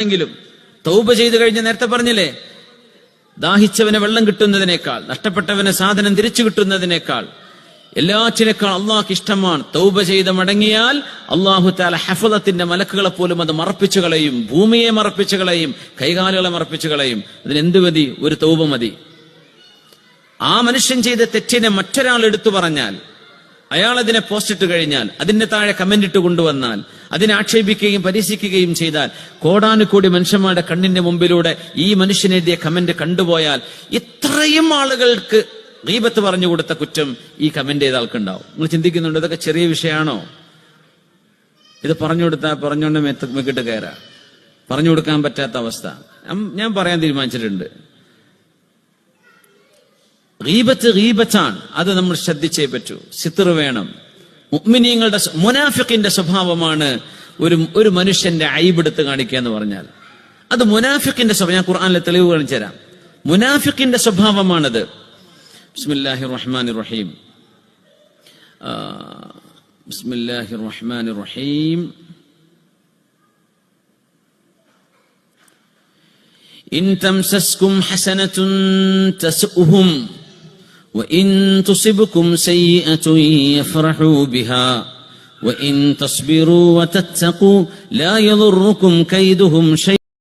എങ്കിലും തൗബ ചെയ്തു കഴിഞ്ഞ നേരത്തെ പറഞ്ഞില്ലേ, ദാഹിച്ചവന് വെള്ളം കിട്ടുന്നതിനേക്കാൾ, നഷ്ടപ്പെട്ടവന് സാധനം തിരിച്ചു കിട്ടുന്നതിനേക്കാൾ, എല്ലാറ്റിനേക്കാൾ അള്ളാഹ്ക്ക് ഇഷ്ടമാണ് തൗബ ചെയ്ത് മടങ്ങിയാൽ അള്ളാഹു തആല ഹഫളത്തിന്റെ മലക്കുകളെ പോലും അത് മറപ്പിച്ചു കളയും, ഭൂമിയെ മറപ്പിച്ചു കളയും, കൈകാലുകളെ മറപ്പിച്ചു കളയും. അതിനെന്ത് മതി? ഒരു തൗബ മതി. ആ മനുഷ്യൻ ചെയ്ത തെറ്റിനെ മറ്റൊരാൾ എടുത്തു പറഞ്ഞാൽ, അയാൾ അതിനെ പോസ്റ്റ് ഇട്ട് കഴിഞ്ഞാൽ, അതിന്റെ താഴെ കമന്റ് ഇട്ട് കൊണ്ടുവന്നാൽ, അതിനെ ആക്ഷേപിക്കുകയും പരിഹസിക്കുകയും ചെയ്താൽ, കോടാനുകോടി മനുഷ്യന്മാരുടെ കണ്ണിന്റെ മുമ്പിലൂടെ ഈ മനുഷ്യനെഴുതിയ കമന്റ് കണ്ടുപോയാൽ ഇത്രയും ആളുകൾക്ക് ഗീബത്ത് പറഞ്ഞു കൊടുത്ത കുറ്റം ഈ കമന്റ് ചെയ്ത ആൾക്കുണ്ടാവും. നിങ്ങൾ ചിന്തിക്കുന്നുണ്ട് ഇതൊക്കെ ചെറിയ വിഷയമാണോ? ഇത് പറഞ്ഞു കൊടുത്താൽ പറഞ്ഞുകൊണ്ട് മെക്കിട്ട് കയറാ, പറഞ്ഞു കൊടുക്കാൻ പറ്റാത്ത അവസ്ഥ. ഞാൻ പറയാൻ തീരുമാനിച്ചിട്ടുണ്ട്, ഗീബത്ത് ഗീബത്താണ്, അത് നമ്മൾ ശ്രദ്ധിച്ചേ പറ്റൂ. സിത്ർ വേണം. മുഅ്മിനീങ്ങളുടെ, മുനാഫിഖിന്റെ സ്വഭാവമാണ് ഒരു മനുഷ്യന്റെ ഐബെടുത്ത് കാണിക്കുക എന്ന് പറഞ്ഞാൽ. അത് മുനാഫിഖിന്റെ സ്വഭാവം. ഞാൻ ഖുർആനിലെ തെളിവ് കാണിച്ചു തരാം. മുനാഫിഖിന്റെ സ്വഭാവമാണത്. ബിസ്മില്ലാഹിർ റഹ്മാനിർ റഹീം. ബിസ്മില്ലാഹിർ റഹ്മാനിർ റഹീം. ഇൻ തംസസ്കും ഹസനത്തുൻ തസ്ഉഹും وإن تصبكم سيئة يفرحوا بها وإن تصبروا وتتقوا لا يضركم كيدهم شيئا